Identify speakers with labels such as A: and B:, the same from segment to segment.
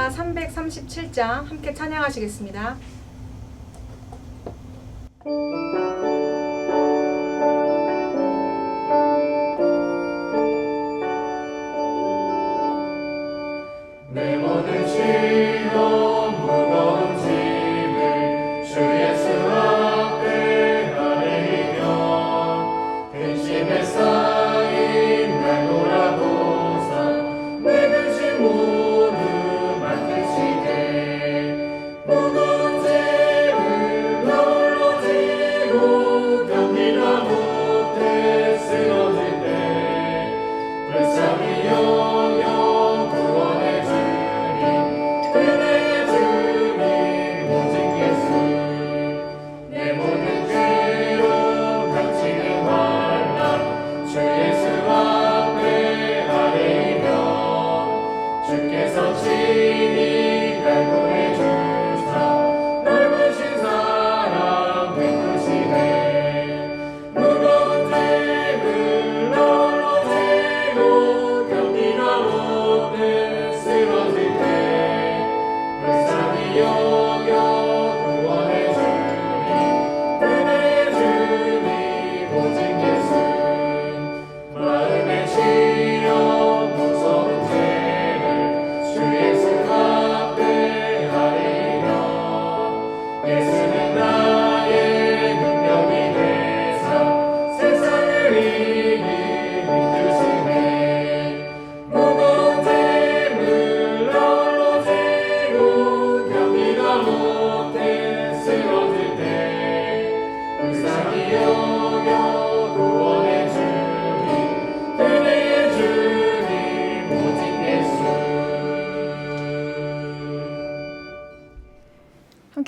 A: 찬송가 337장 함께 찬양하시겠습니다.
B: 내 모든 시험 무거운 짐을 주 예수 앞에 아뢰며 근심에 쌓인 날 돌아보사 내 근심 모두 맡으시되 무거운 짐을 나 홀로 지고 견디다 못해 쓰러질 때 불쌍히 여겨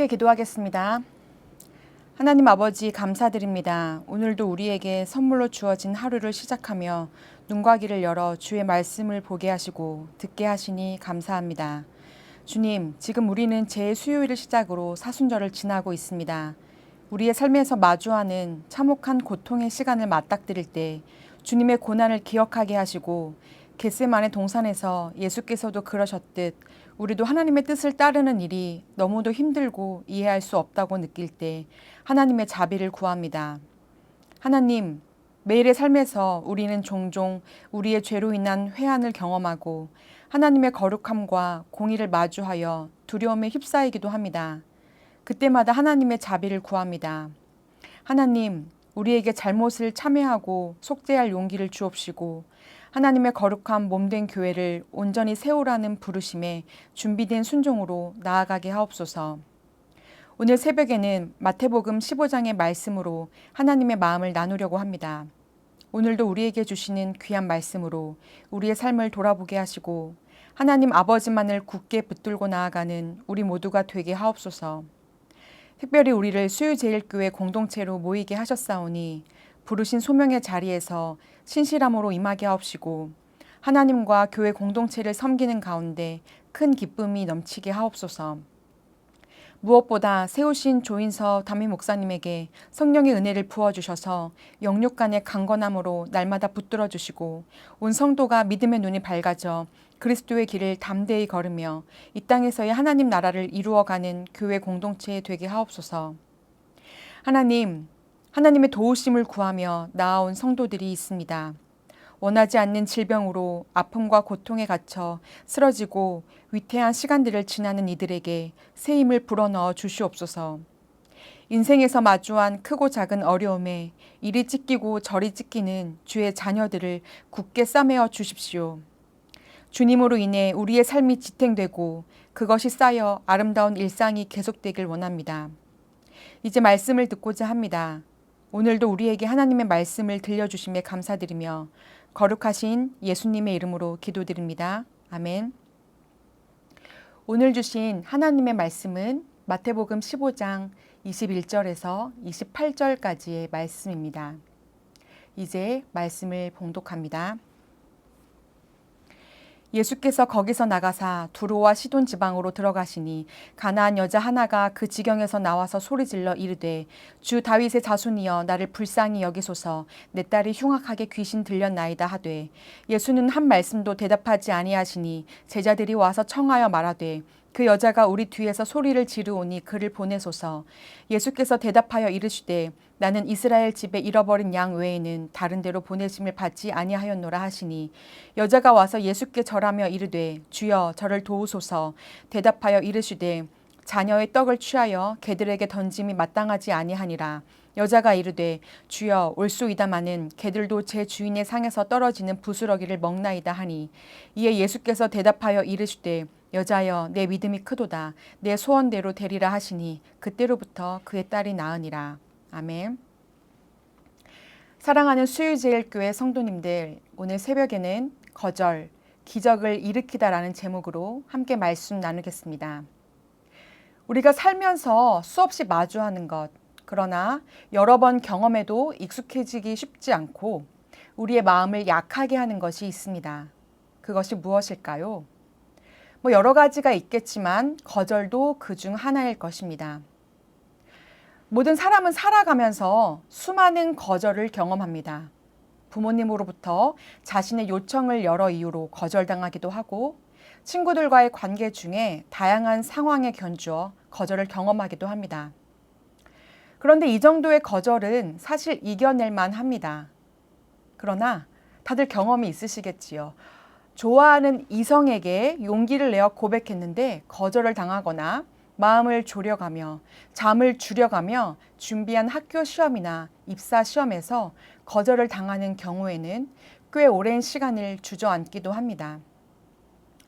A: 함께 기도하겠습니다. 하나님 아버지 감사드립니다. 오늘도 우리에게 선물로 주어진 하루를 시작하며 눈과 귀를 열어 주의 말씀을 보게 하시고 듣게 하시니 감사합니다. 주님, 지금 우리는 제 수요일을 시작으로 사순절을 지나고 있습니다. 우리의 삶에서 마주하는 참혹한 고통의 시간을 맞닥뜨릴 때 주님의 고난을 기억하게 하시고 겟세마네 동산에서 예수께서도 그러셨듯 우리도 하나님의 뜻을 따르는 일이 너무도 힘들고 이해할 수 없다고 느낄 때 하나님의 자비를 구합니다. 하나님, 매일의 삶에서 우리는 종종 우리의 죄로 인한 회한을 경험하고 하나님의 거룩함과 공의를 마주하여 두려움에 휩싸이기도 합니다. 그때마다 하나님의 자비를 구합니다. 하나님, 우리에게 잘못을 참회하고 속죄할 용기를 주옵시고 하나님의 거룩한 몸된 교회를 온전히 세우라는 부르심에 준비된 순종으로 나아가게 하옵소서. 오늘 새벽에는 마태복음 15장의 말씀으로 하나님의 마음을 나누려고 합니다. 오늘도 우리에게 주시는 귀한 말씀으로 우리의 삶을 돌아보게 하시고 하나님 아버지만을 굳게 붙들고 나아가는 우리 모두가 되게 하옵소서. 특별히 우리를 수유제일교회 공동체로 모이게 하셨사오니 부르신 소명의 자리에서 신실함으로 임하게 하옵시고 하나님과 교회 공동체를 섬기는 가운데 큰 기쁨이 넘치게 하옵소서. 무엇보다 세우신 조인서 담임 목사님에게 성령의 은혜를 부어주셔서 영육 간의 강건함으로 날마다 붙들어 주시고 온 성도가 믿음의 눈이 밝아져 그리스도의 길을 담대히 걸으며 이 땅에서의 하나님 나라를 이루어가는 교회 공동체 되게 하옵소서. 하나님, 하나님의 도우심을 구하며 나아온 성도들이 있습니다. 원하지 않는 질병으로 아픔과 고통에 갇혀 쓰러지고 위태한 시간들을 지나는 이들에게 새 힘을 불어넣어 주시옵소서. 인생에서 마주한 크고 작은 어려움에 이리 찢기고 저리 찢기는 주의 자녀들을 굳게 싸매어 주십시오. 주님으로 인해 우리의 삶이 지탱되고 그것이 쌓여 아름다운 일상이 계속되길 원합니다. 이제 말씀을 듣고자 합니다. 오늘도 우리에게 하나님의 말씀을 들려주심에 감사드리며 거룩하신 예수님의 이름으로 기도드립니다. 아멘. 오늘 주신 하나님의 말씀은 마태복음 15장 21절에서 28절까지의 말씀입니다. 이제 말씀을 봉독합니다. 예수께서 거기서 나가사 두로와 시돈 지방으로 들어가시니 가나안 여자 하나가 그 지경에서 나와서 소리질러 이르되 주 다윗의 자손이여 나를 불쌍히 여기소서 내 딸이 흉악하게 귀신 들렸나이다 하되 예수는 한 말씀도 대답하지 아니하시니 제자들이 와서 청하여 말하되 그 여자가 우리 뒤에서 소리를 지르오니 그를 보내소서. 예수께서 대답하여 이르시되 나는 이스라엘 집에 잃어버린 양 외에는 다른 데로 보내심을 받지 아니하였노라 하시니 여자가 와서 예수께 절하며 이르되 주여 저를 도우소서. 대답하여 이르시되 자녀의 떡을 취하여 개들에게 던짐이 마땅하지 아니하니라. 여자가 이르되 주여 올소이다마는 개들도 제 주인의 상에서 떨어지는 부스러기를 먹나이다 하니 이에 예수께서 대답하여 이르시되 여자여 내 믿음이 크도다 내 소원대로 되리라 하시니 그때로부터 그의 딸이 나으니라. 아멘. 사랑하는 수유제일교회 성도님들, 오늘 새벽에는 거절, 기적을 일으키다라는 제목으로 함께 말씀 나누겠습니다. 우리가 살면서 수없이 마주하는 것, 그러나 여러 번 경험해도 익숙해지기 쉽지 않고 우리의 마음을 약하게 하는 것이 있습니다. 그것이 무엇일까요? 여러 가지가 있겠지만 거절도 그 중 하나일 것입니다. 모든 사람은 살아가면서 수많은 거절을 경험합니다. 부모님으로부터 자신의 요청을 여러 이유로 거절당하기도 하고 친구들과의 관계 중에 다양한 상황에 견주어 거절을 경험하기도 합니다. 그런데 이 정도의 거절은 사실 이겨낼만 합니다. 그러나 다들 경험이 있으시겠지요. 좋아하는 이성에게 용기를 내어 고백했는데 거절을 당하거나 마음을 졸여가며 잠을 줄여가며 준비한 학교 시험이나 입사 시험에서 거절을 당하는 경우에는 꽤 오랜 시간을 주저앉기도 합니다.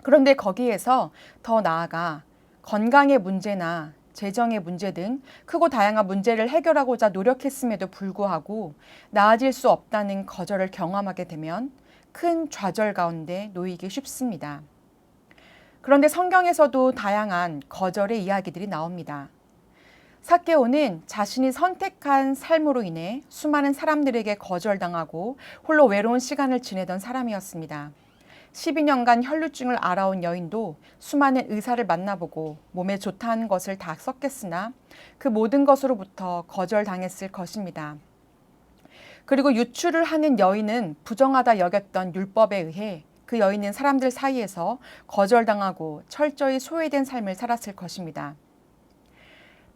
A: 그런데 거기에서 더 나아가 건강의 문제나 재정의 문제 등 크고 다양한 문제를 해결하고자 노력했음에도 불구하고 나아질 수 없다는 거절을 경험하게 되면 큰 좌절 가운데 놓이기 쉽습니다. 그런데 성경에서도 다양한 거절의 이야기들이 나옵니다. 삭개오는 자신이 선택한 삶으로 인해 수많은 사람들에게 거절당하고 홀로 외로운 시간을 지내던 사람이었습니다. 12년간 혈루증을 앓아온 여인도 수많은 의사를 만나보고 몸에 좋다는 것을 다 썼겠으나 그 모든 것으로부터 거절당했을 것입니다. 그리고 유출을 하는 여인은 부정하다 여겼던 율법에 의해 그 여인은 사람들 사이에서 거절당하고 철저히 소외된 삶을 살았을 것입니다.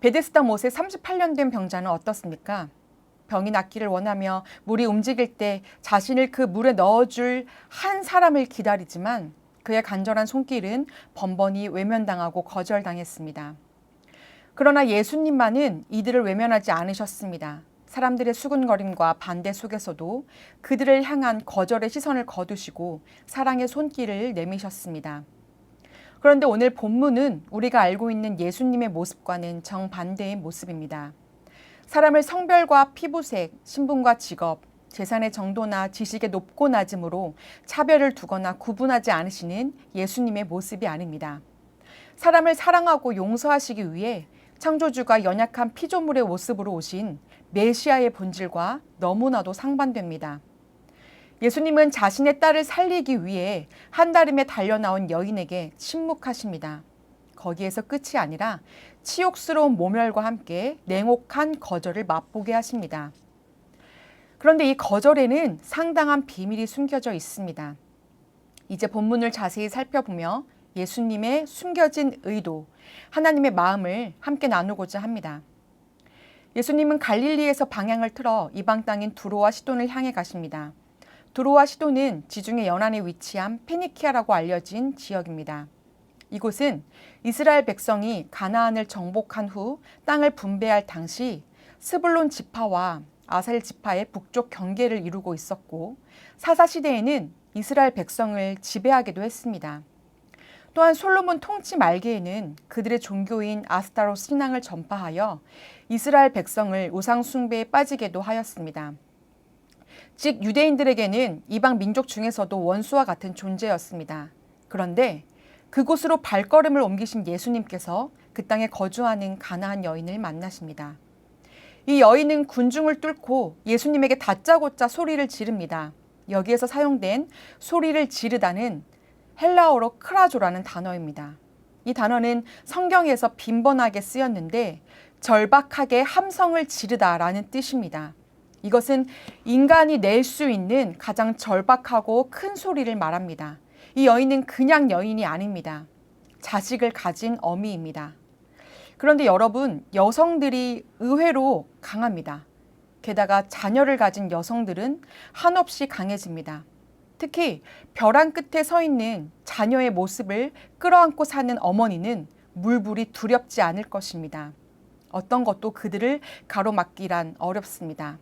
A: 베데스다 못에 38년 된 병자는 어떻습니까? 병이 낫기를 원하며 물이 움직일 때 자신을 그 물에 넣어줄 한 사람을 기다리지만 그의 간절한 손길은 번번이 외면당하고 거절당했습니다. 그러나 예수님만은 이들을 외면하지 않으셨습니다. 사람들의 수군거림과 반대 속에서도 그들을 향한 거절의 시선을 거두시고 사랑의 손길을 내미셨습니다. 그런데 오늘 본문은 우리가 알고 있는 예수님의 모습과는 정반대의 모습입니다. 사람을 성별과 피부색, 신분과 직업, 재산의 정도나 지식의 높고 낮음으로 차별을 두거나 구분하지 않으시는 예수님의 모습이 아닙니다. 사람을 사랑하고 용서하시기 위해 창조주가 연약한 피조물의 모습으로 오신 메시아의 본질과 너무나도 상반됩니다. 예수님은 자신의 딸을 살리기 위해 한달음에 달려나온 여인에게 침묵하십니다. 거기에서 끝이 아니라 치욕스러운 모멸과 함께 냉혹한 거절을 맛보게 하십니다. 그런데 이 거절에는 상당한 비밀이 숨겨져 있습니다. 이제 본문을 자세히 살펴보며 예수님의 숨겨진 의도, 하나님의 마음을 함께 나누고자 합니다. 예수님은 갈릴리에서 방향을 틀어 이방 땅인 두로와 시돈을 향해 가십니다. 두로와 시돈은 지중해 연안에 위치한 페니키아라고 알려진 지역입니다. 이곳은 이스라엘 백성이 가나안을 정복한 후 땅을 분배할 당시 스불론 지파와 아셀 지파의 북쪽 경계를 이루고 있었고 사사시대에는 이스라엘 백성을 지배하기도 했습니다. 또한 솔로몬 통치 말기에는 그들의 종교인 아스타롯 신앙을 전파하여 이스라엘 백성을 우상 숭배에 빠지게도 하였습니다. 즉 유대인들에게는 이방 민족 중에서도 원수와 같은 존재였습니다. 그런데 그곳으로 발걸음을 옮기신 예수님께서 그 땅에 거주하는 가나안 여인을 만나십니다. 이 여인은 군중을 뚫고 예수님에게 다짜고짜 소리를 지릅니다. 여기에서 사용된 소리를 지르다는 헬라어로 크라조라는 단어입니다. 이 단어는 성경에서 빈번하게 쓰였는데 절박하게 함성을 지르다라는 뜻입니다. 이것은 인간이 낼 수 있는 가장 절박하고 큰 소리를 말합니다. 이 여인은 그냥 여인이 아닙니다. 자식을 가진 어미입니다. 그런데 여러분, 여성들이 의외로 강합니다. 게다가 자녀를 가진 여성들은 한없이 강해집니다. 특히 벼랑 끝에 서 있는 자녀의 모습을 끌어안고 사는 어머니는 물불이 두렵지 않을 것입니다. 어떤 것도 그들을 가로막기란 어렵습니다.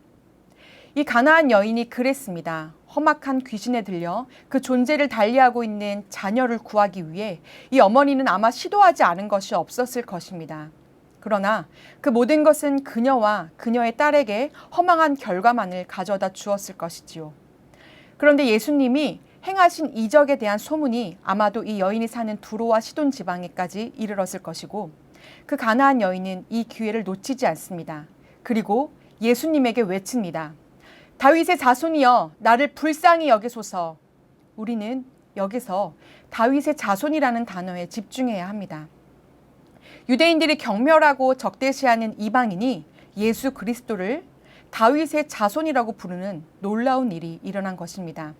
A: 이 가나안 여인이 그랬습니다. 험악한 귀신에 들려 그 존재를 달리하고 있는 자녀를 구하기 위해 이 어머니는 아마 시도하지 않은 것이 없었을 것입니다. 그러나 그 모든 것은 그녀와 그녀의 딸에게 허망한 결과만을 가져다 주었을 것이지요. 그런데 예수님이 행하신 이적에 대한 소문이 아마도 이 여인이 사는 두로와 시돈 지방에까지 이르렀을 것이고 그 가나안 여인은 이 기회를 놓치지 않습니다. 그리고 예수님에게 외칩니다. 다윗의 자손이여 나를 불쌍히 여기소서. 우리는 여기서 다윗의 자손이라는 단어에 집중해야 합니다. 유대인들이 경멸하고 적대시하는 이방인이 예수 그리스도를 다윗의 자손이라고 부르는 놀라운 일이 일어난 것입니다.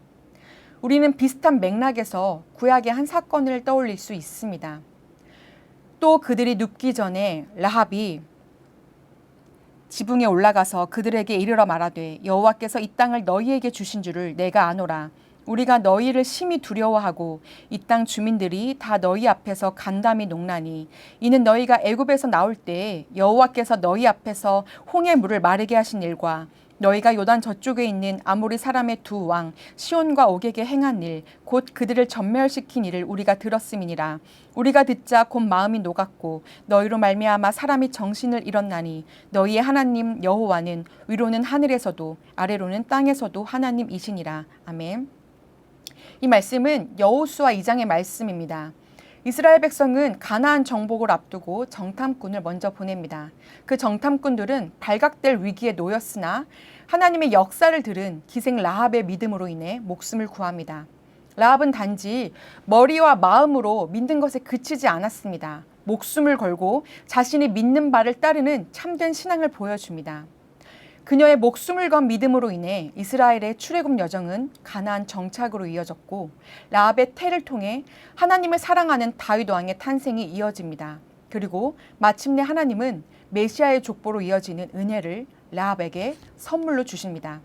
A: 우리는 비슷한 맥락에서 구약의 한 사건을 떠올릴 수 있습니다. 또 그들이 눕기 전에 라합이 지붕에 올라가서 그들에게 이르러 말하되 여호와께서 이 땅을 너희에게 주신 줄을 내가 아노라. 우리가 너희를 심히 두려워하고 이 땅 주민들이 다 너희 앞에서 간담이 녹나니 이는 너희가 애굽에서 나올 때 여호와께서 너희 앞에서 홍해 물을 마르게 하신 일과 너희가 요단 저쪽에 있는 아모리 사람의 두 왕 시온과 옥에게 행한 일 곧 그들을 전멸시킨 일을 우리가 들었음이니라. 우리가 듣자 곧 마음이 녹았고 너희로 말미암아 사람이 정신을 잃었나니 너희의 하나님 여호와는 위로는 하늘에서도 아래로는 땅에서도 하나님이시니라. 아멘. 이 말씀은 여호수아 2장의 말씀입니다. 이스라엘 백성은 가나안 정복을 앞두고 정탐꾼을 먼저 보냅니다. 그 정탐꾼들은 발각될 위기에 놓였으나 하나님의 역사를 들은 기생 라합의 믿음으로 인해 목숨을 구합니다. 라합은 단지 머리와 마음으로 믿는 것에 그치지 않았습니다. 목숨을 걸고 자신이 믿는 바를 따르는 참된 신앙을 보여줍니다. 그녀의 목숨을 건 믿음으로 인해 이스라엘의 출애굽 여정은 가나안 정착으로 이어졌고 라합의 태를 통해 하나님을 사랑하는 다윗 왕의 탄생이 이어집니다. 그리고 마침내 하나님은 메시아의 족보로 이어지는 은혜를 라합에게 선물로 주십니다.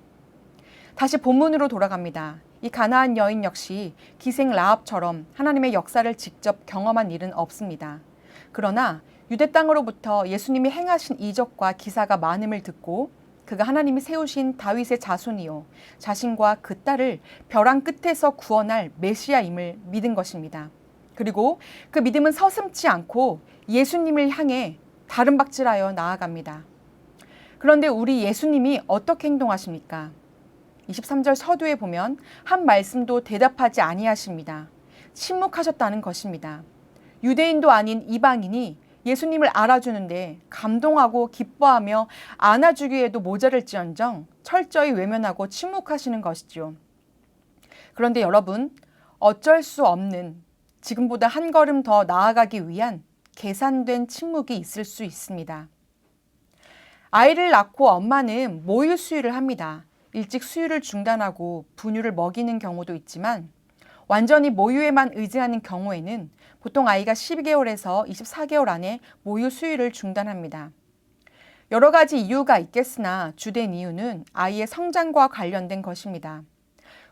A: 다시 본문으로 돌아갑니다. 이 가나안 여인 역시 기생 라합처럼 하나님의 역사를 직접 경험한 일은 없습니다. 그러나 유대 땅으로부터 예수님이 행하신 이적과 기사가 많음을 듣고 그가 하나님이 세우신 다윗의 자손이요 자신과 그 딸을 벼랑 끝에서 구원할 메시아임을 믿은 것입니다. 그리고 그 믿음은 서슴지 않고 예수님을 향해 다름박질하여 나아갑니다. 그런데 우리 예수님이 어떻게 행동하십니까? 23절 서두에 보면 한 말씀도 대답하지 아니하십니다. 침묵하셨다는 것입니다. 유대인도 아닌 이방인이 예수님을 알아주는데 감동하고 기뻐하며 안아주기에도 모자랄지언정 철저히 외면하고 침묵하시는 것이죠. 그런데 여러분, 어쩔 수 없는 지금보다 한 걸음 더 나아가기 위한 계산된 침묵이 있을 수 있습니다. 아이를 낳고 엄마는 모유 수유를 합니다. 일찍 수유를 중단하고 분유를 먹이는 경우도 있지만 완전히 모유에만 의지하는 경우에는 보통 아이가 12개월에서 24개월 안에 모유 수유를 중단합니다. 여러 가지 이유가 있겠으나 주된 이유는 아이의 성장과 관련된 것입니다.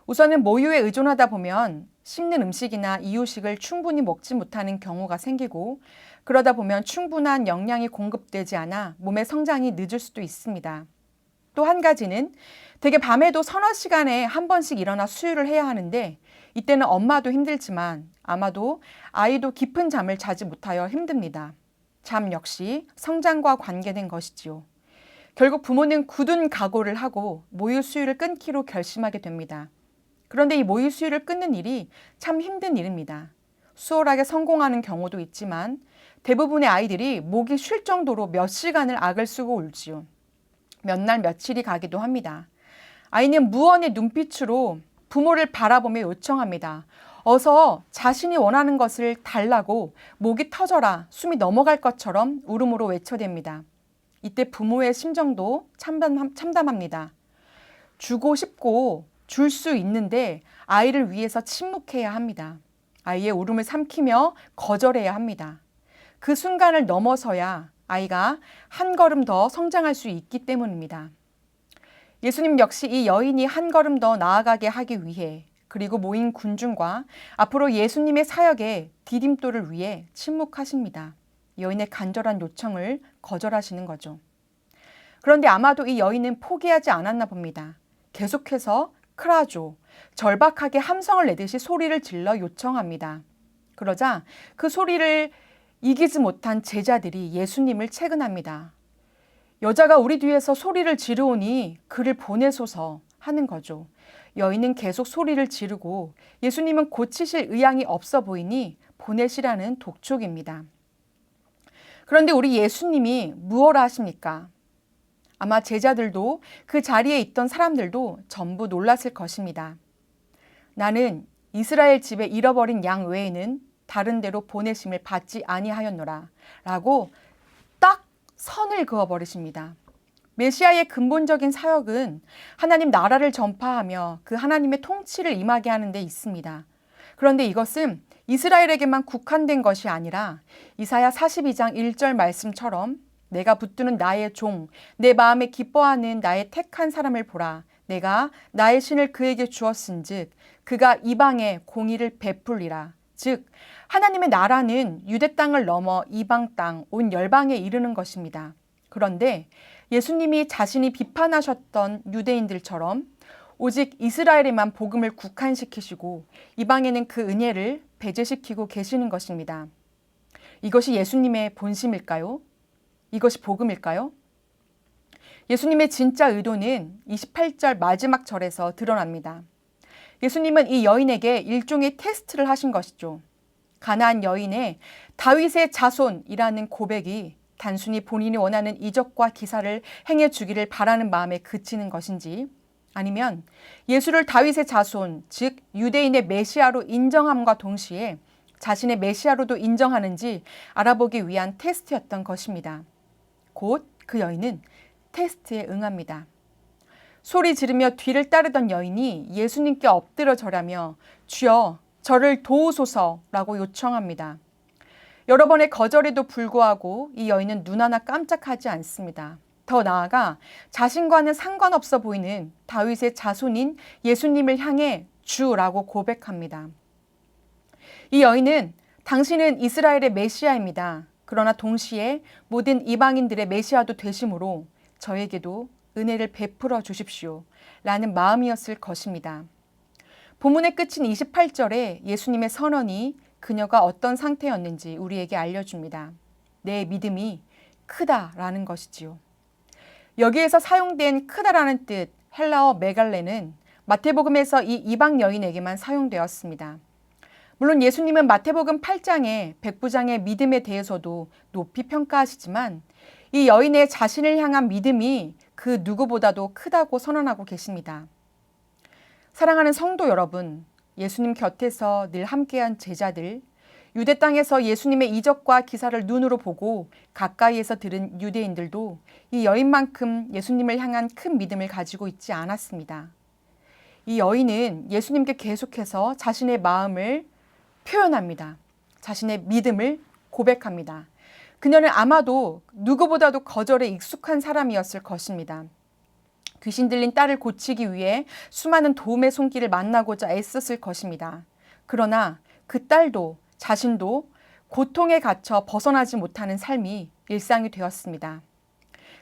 A: 우선은 모유에 의존하다 보면 씹는 음식이나 이유식을 충분히 먹지 못하는 경우가 생기고 그러다 보면 충분한 영양이 공급되지 않아 몸의 성장이 늦을 수도 있습니다. 또 한 가지는 대개 밤에도 서너 시간에 한 번씩 일어나 수유를 해야 하는데 이때는 엄마도 힘들지만 아마도 아이도 깊은 잠을 자지 못하여 힘듭니다. 잠 역시 성장과 관계된 것이지요. 결국 부모는 굳은 각오를 하고 모유 수유를 끊기로 결심하게 됩니다. 그런데 이 모유 수유를 끊는 일이 참 힘든 일입니다. 수월하게 성공하는 경우도 있지만 대부분의 아이들이 목이 쉴 정도로 몇 시간을 악을 쓰고 울지요. 몇 날 며칠이 가기도 합니다. 아이는 무언의 눈빛으로 부모를 바라보며 요청합니다. 어서 자신이 원하는 것을 달라고 목이 터져라 숨이 넘어갈 것처럼 울음으로 외쳐댑니다. 이때 부모의 심정도 참담합니다. 주고 싶고 줄 수 있는데 아이를 위해서 침묵해야 합니다. 아이의 울음을 삼키며 거절해야 합니다. 그 순간을 넘어서야 아이가 한 걸음 더 성장할 수 있기 때문입니다. 예수님 역시 이 여인이 한 걸음 더 나아가게 하기 위해 그리고 모인 군중과 앞으로 예수님의 사역의 디딤돌을 위해 침묵하십니다. 여인의 간절한 요청을 거절하시는 거죠. 그런데 아마도 이 여인은 포기하지 않았나 봅니다. 계속해서 크라조, 절박하게 함성을 내듯이 소리를 질러 요청합니다. 그러자 그 소리를 이기지 못한 제자들이 예수님을 채근합니다. 여자가 우리 뒤에서 소리를 지르오니 그를 보내소서 하는 거죠. 여인은 계속 소리를 지르고 예수님은 고치실 의향이 없어 보이니 보내시라는 독촉입니다. 그런데 우리 예수님이 무엇라 하십니까? 아마 제자들도 그 자리에 있던 사람들도 전부 놀랐을 것입니다. 나는 이스라엘 집에 잃어버린 양 외에는 다른 데로 보내심을 받지 아니하였노라 라고 딱 선을 그어버리십니다. 메시아의 근본적인 사역은 하나님 나라를 전파하며 그 하나님의 통치를 임하게 하는 데 있습니다. 그런데 이것은 이스라엘에게만 국한된 것이 아니라 이사야 42장 1절 말씀처럼 내가 붙드는 나의 종, 내 마음에 기뻐하는 나의 택한 사람을 보라. 내가 나의 신을 그에게 주었은즉 그가 이방에 공의를 베풀리라. 즉 하나님의 나라는 유대 땅을 넘어 이방 땅, 온 열방에 이르는 것입니다. 그런데 예수님이 자신이 비판하셨던 유대인들처럼 오직 이스라엘에만 복음을 국한시키시고 이방에는 그 은혜를 배제시키고 계시는 것입니다. 이것이 예수님의 본심일까요? 이것이 복음일까요? 예수님의 진짜 의도는 28절 마지막 절에서 드러납니다. 예수님은 이 여인에게 일종의 테스트를 하신 것이죠. 가나안 여인의 다윗의 자손이라는 고백이 단순히 본인이 원하는 이적과 기사를 행해 주기를 바라는 마음에 그치는 것인지 아니면 예수를 다윗의 자손, 즉 유대인의 메시아로 인정함과 동시에 자신의 메시아로도 인정하는지 알아보기 위한 테스트였던 것입니다. 곧 그 여인은 테스트에 응합니다. 소리 지르며 뒤를 따르던 여인이 예수님께 엎드려 절하며 주여 저를 도우소서라고 요청합니다. 여러 번의 거절에도 불구하고 이 여인은 눈 하나 깜짝하지 않습니다. 더 나아가 자신과는 상관없어 보이는 다윗의 자손인 예수님을 향해 주라고 고백합니다. 이 여인은 당신은 이스라엘의 메시아입니다. 그러나 동시에 모든 이방인들의 메시아도 되심으로 저에게도 은혜를 베풀어 주십시오. 라는 마음이었을 것입니다. 본문의 끝인 28절에 예수님의 선언이 그녀가 어떤 상태였는지 우리에게 알려줍니다. 내 믿음이 크다라는 것이지요. 여기에서 사용된 크다라는 뜻 헬라어 메갈레는 마태복음에서 이 이방 여인에게만 사용되었습니다. 물론 예수님은 마태복음 8장에 백부장의 믿음에 대해서도 높이 평가하시지만 이 여인의 자신을 향한 믿음이 그 누구보다도 크다고 선언하고 계십니다. 사랑하는 성도 여러분, 예수님 곁에서 늘 함께한 제자들, 유대 땅에서 예수님의 이적과 기사를 눈으로 보고 가까이에서 들은 유대인들도 이 여인만큼 예수님을 향한 큰 믿음을 가지고 있지 않았습니다. 이 여인은 예수님께 계속해서 자신의 마음을 표현합니다. 자신의 믿음을 고백합니다. 그녀는 아마도 누구보다도 거절에 익숙한 사람이었을 것입니다. 귀신 들린 딸을 고치기 위해 수많은 도움의 손길을 만나고자 애썼을 것입니다. 그러나 그 딸도 자신도 고통에 갇혀 벗어나지 못하는 삶이 일상이 되었습니다.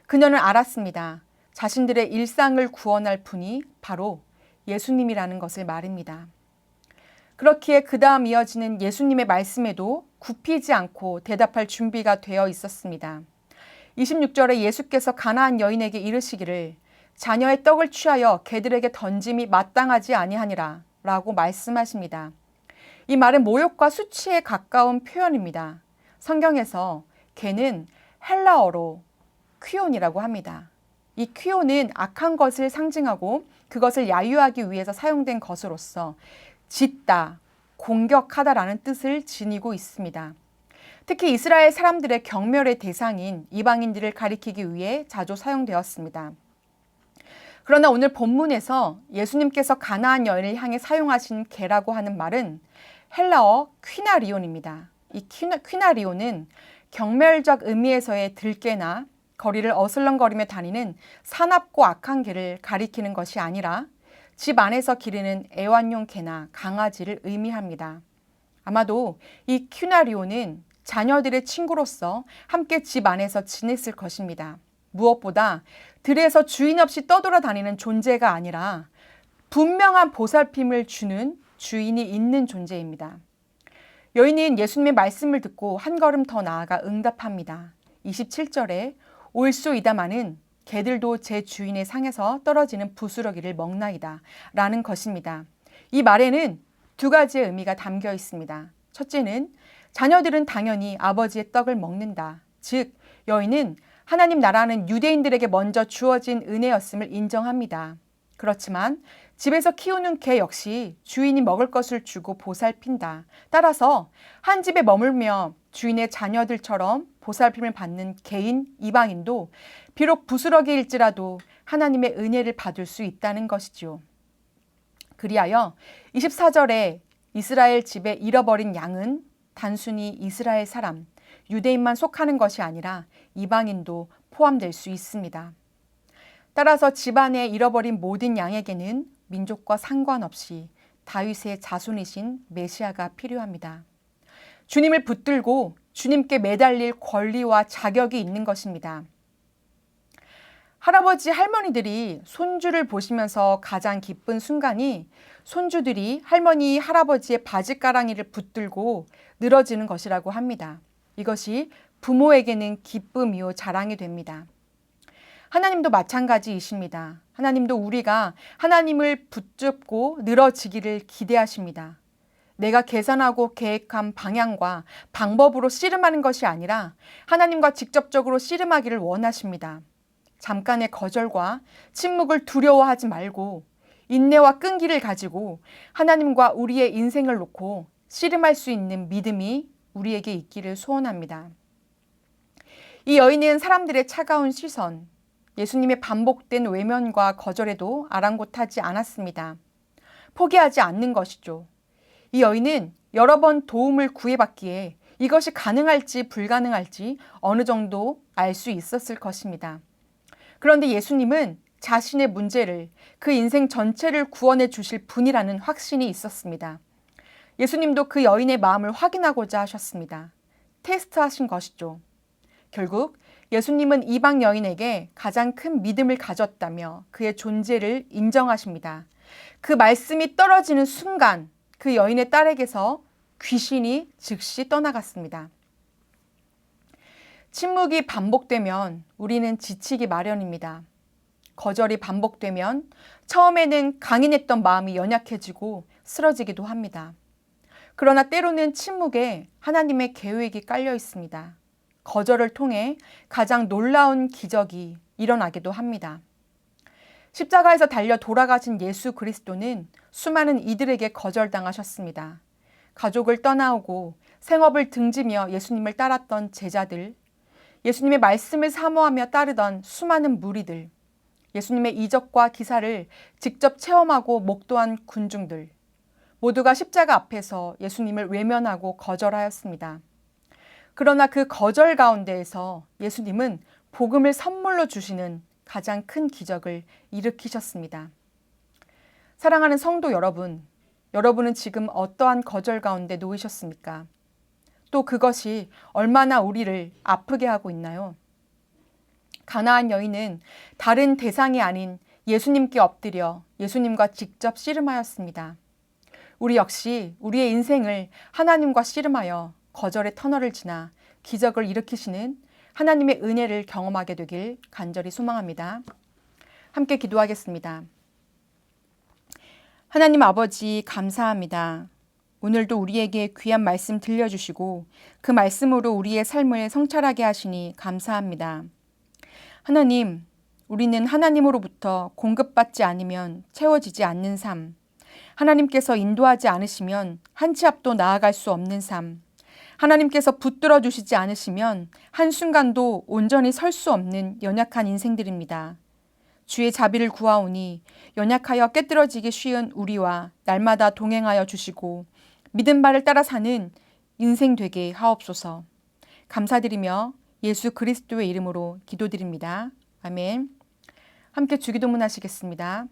A: 그녀는 알았습니다. 자신들의 일상을 구원할 분이 바로 예수님이라는 것을 말입니다. 그렇기에 그 다음 이어지는 예수님의 말씀에도 굽히지 않고 대답할 준비가 되어 있었습니다. 26절에 예수께서 가나안 여인에게 이르시기를 자녀의 떡을 취하여 개들에게 던짐이 마땅하지 아니하니라 라고 말씀하십니다. 이 말은 모욕과 수치에 가까운 표현입니다. 성경에서 개는 헬라어로 퀴온이라고 합니다. 이 퀴온은 악한 것을 상징하고 그것을 야유하기 위해서 사용된 것으로서 짖다, 공격하다라는 뜻을 지니고 있습니다. 특히 이스라엘 사람들의 경멸의 대상인 이방인들을 가리키기 위해 자주 사용되었습니다. 그러나 오늘 본문에서 예수님께서 가나안 여인을 향해 사용하신 개라고 하는 말은 헬라어 퀴나리온입니다. 이 퀴나리온은 경멸적 의미에서의 들개나 거리를 어슬렁거리며 다니는 사납고 악한 개를 가리키는 것이 아니라 집 안에서 기르는 애완용 개나 강아지를 의미합니다. 아마도 이 퀴나리온은 자녀들의 친구로서 함께 집 안에서 지냈을 것입니다. 무엇보다 들에서 주인 없이 떠돌아다니는 존재가 아니라 분명한 보살핌을 주는 주인이 있는 존재입니다. 여인은 예수님의 말씀을 듣고 한 걸음 더 나아가 응답합니다. 27절에 올소이다마는 개들도 제 주인의 상에서 떨어지는 부스러기를 먹나이다 라는 것입니다. 이 말에는 두 가지의 의미가 담겨 있습니다. 첫째는 자녀들은 당연히 아버지의 떡을 먹는다. 즉 여인은 하나님 나라는 유대인들에게 먼저 주어진 은혜였음을 인정합니다. 그렇지만 집에서 키우는 개 역시 주인이 먹을 것을 주고 보살핀다. 따라서 한 집에 머물며 주인의 자녀들처럼 보살핌을 받는 개인 이방인도 비록 부스러기일지라도 하나님의 은혜를 받을 수 있다는 것이죠. 그리하여 24절에 이스라엘 집에 잃어버린 양은 단순히 이스라엘 사람, 유대인만 속하는 것이 아니라 이방인도 포함될 수 있습니다. 따라서 집안에 잃어버린 모든 양에게는 민족과 상관없이 다윗의 자손이신 메시아가 필요합니다. 주님을 붙들고 주님께 매달릴 권리와 자격이 있는 것입니다. 할아버지, 할머니들이 손주를 보시면서 가장 기쁜 순간이 손주들이 할머니, 할아버지의 바지가랑이를 붙들고 늘어지는 것이라고 합니다. 이것이 부모에게는 기쁨이요 자랑이 됩니다. 하나님도 마찬가지이십니다. 하나님도 우리가 하나님을 붙잡고 늘어지기를 기대하십니다. 내가 계산하고 계획한 방향과 방법으로 씨름하는 것이 아니라 하나님과 직접적으로 씨름하기를 원하십니다. 잠깐의 거절과 침묵을 두려워하지 말고 인내와 끈기를 가지고 하나님과 우리의 인생을 놓고 씨름할 수 있는 믿음이 우리에게 있기를 소원합니다. 이 여인은 사람들의 차가운 시선, 예수님의 반복된 외면과 거절에도 아랑곳하지 않았습니다. 포기하지 않는 것이죠. 이 여인은 여러 번 도움을 구해봤기에 이것이 가능할지 불가능할지 어느 정도 알 수 있었을 것입니다. 그런데 예수님은 자신의 문제를, 그 인생 전체를 구원해 주실 분이라는 확신이 있었습니다. 예수님도 그 여인의 마음을 확인하고자 하셨습니다. 테스트하신 것이죠. 결국 예수님은 이방 여인에게 가장 큰 믿음을 가졌다며 그의 존재를 인정하십니다. 그 말씀이 떨어지는 순간 그 여인의 딸에게서 귀신이 즉시 떠나갔습니다. 침묵이 반복되면 우리는 지치기 마련입니다. 거절이 반복되면 처음에는 강인했던 마음이 연약해지고 쓰러지기도 합니다. 그러나 때로는 침묵에 하나님의 계획이 깔려 있습니다. 거절을 통해 가장 놀라운 기적이 일어나기도 합니다. 십자가에서 달려 돌아가신 예수 그리스도는 수많은 이들에게 거절당하셨습니다. 가족을 떠나오고 생업을 등지며 예수님을 따랐던 제자들, 예수님의 말씀을 사모하며 따르던 수많은 무리들, 예수님의 이적과 기사를 직접 체험하고 목도한 군중들, 모두가 십자가 앞에서 예수님을 외면하고 거절하였습니다. 그러나 그 거절 가운데에서 예수님은 복음을 선물로 주시는 가장 큰 기적을 일으키셨습니다. 사랑하는 성도 여러분, 여러분은 지금 어떠한 거절 가운데 놓이셨습니까? 또 그것이 얼마나 우리를 아프게 하고 있나요? 가나안 여인은 다른 대상이 아닌 예수님께 엎드려 예수님과 직접 씨름하였습니다. 우리 역시 우리의 인생을 하나님과 씨름하여 거절의 터널을 지나 기적을 일으키시는 하나님의 은혜를 경험하게 되길 간절히 소망합니다. 함께 기도하겠습니다. 하나님 아버지 감사합니다. 오늘도 우리에게 귀한 말씀 들려주시고 그 말씀으로 우리의 삶을 성찰하게 하시니 감사합니다. 하나님, 우리는 하나님으로부터 공급받지 않으면 채워지지 않는 삶, 하나님께서 인도하지 않으시면 한 치 앞도 나아갈 수 없는 삶. 하나님께서 붙들어 주시지 않으시면 한순간도 온전히 설 수 없는 연약한 인생들입니다. 주의 자비를 구하오니 연약하여 깨뜨려지기 쉬운 우리와 날마다 동행하여 주시고 믿음 바를 따라 사는 인생 되게 하옵소서. 감사드리며 예수 그리스도의 이름으로 기도드립니다. 아멘. 함께 주기도문 하시겠습니다.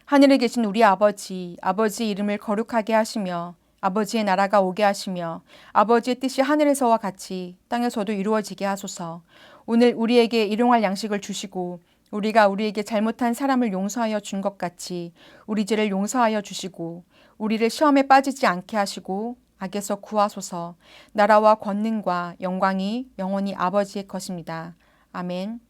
A: 하늘에 계신 우리 아버지, 아버지의 이름을 거룩하게 하시며 아버지의 나라가 오게 하시며 아버지의 뜻이 하늘에서와 같이 땅에서도 이루어지게 하소서. 오늘 우리에게 일용할 양식을 주시고 우리가 우리에게 잘못한 사람을 용서하여 준 것 같이 우리 죄를 용서하여 주시고 우리를 시험에 빠지지 않게 하시고 악에서 구하소서. 나라와 권능과 영광이 영원히 아버지의 것입니다. 아멘.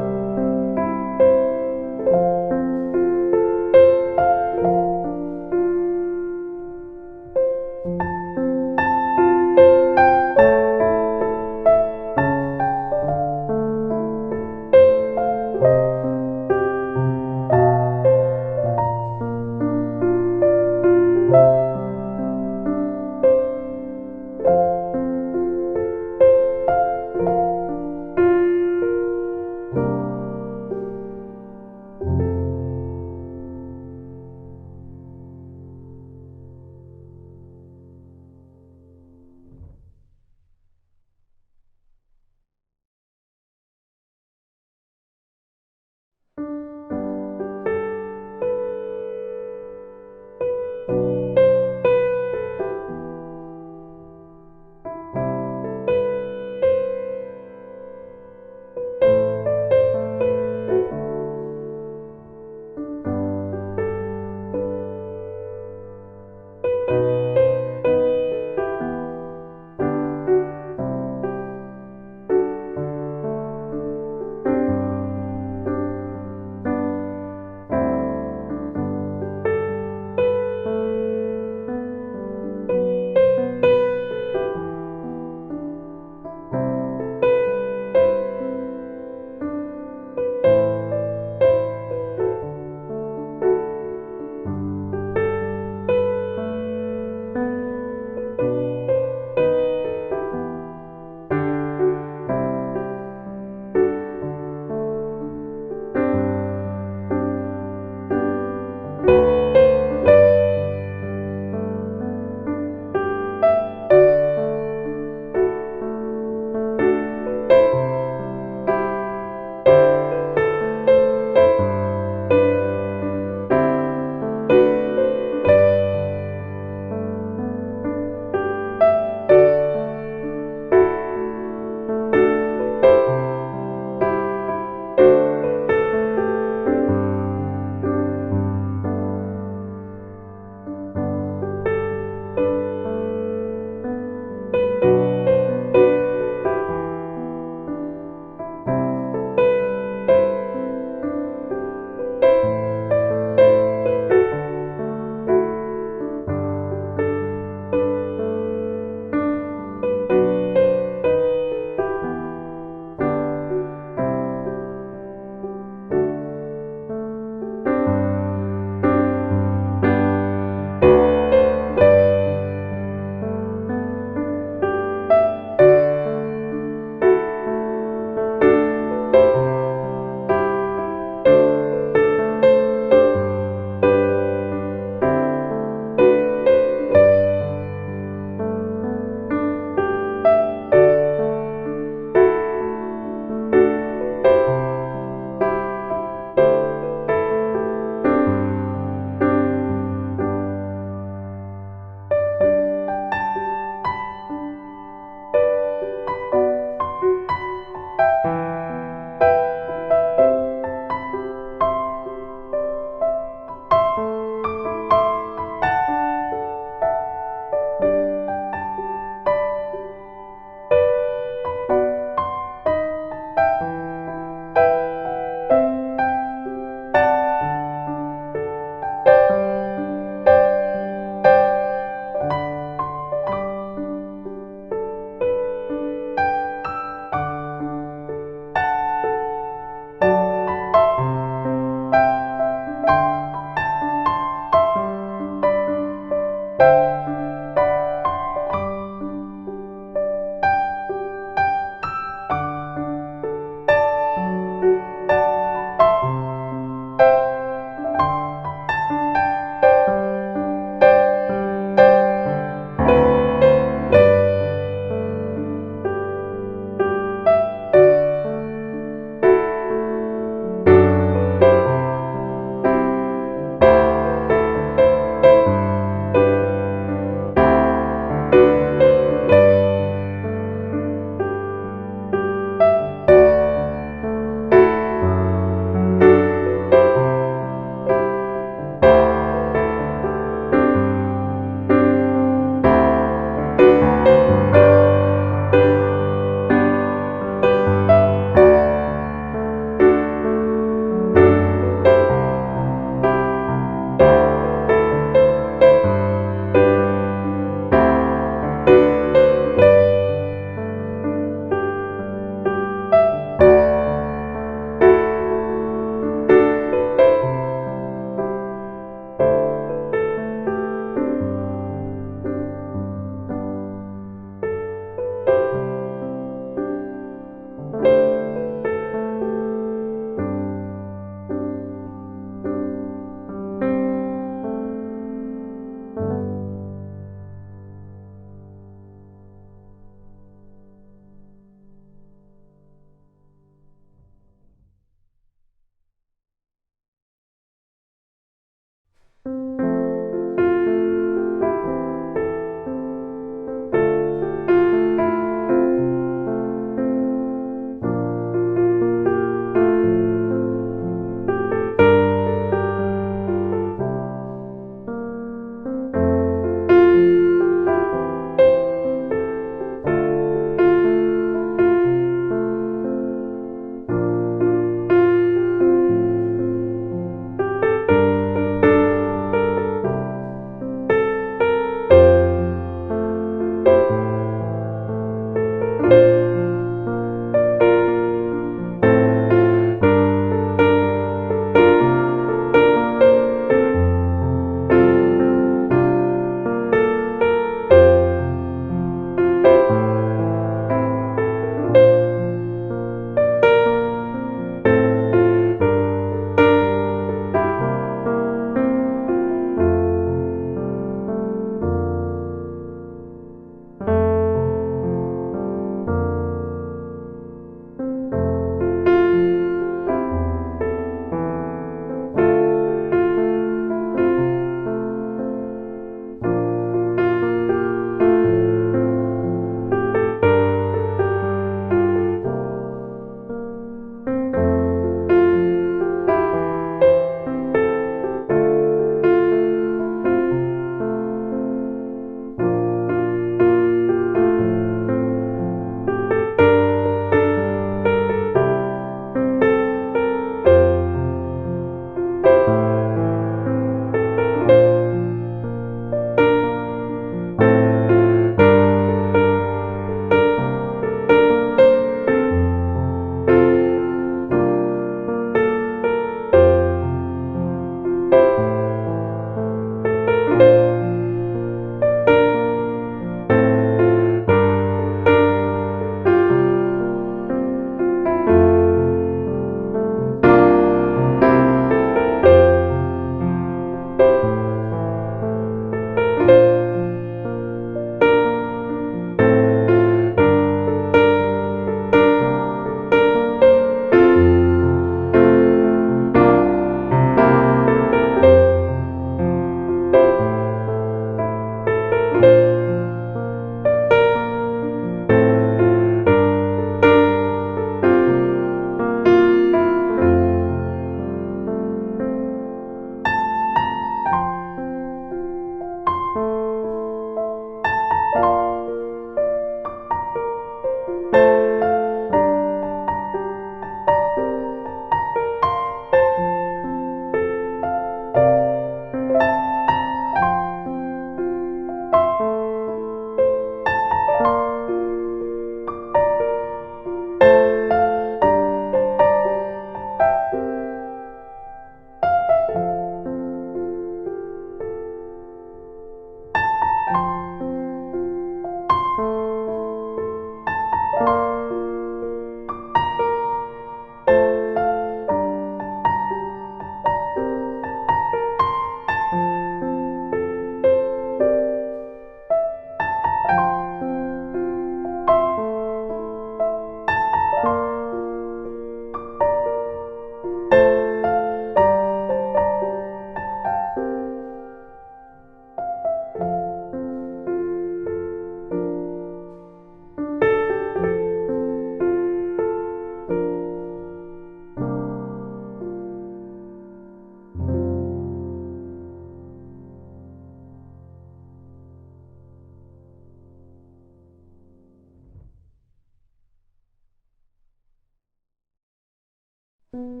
B: 주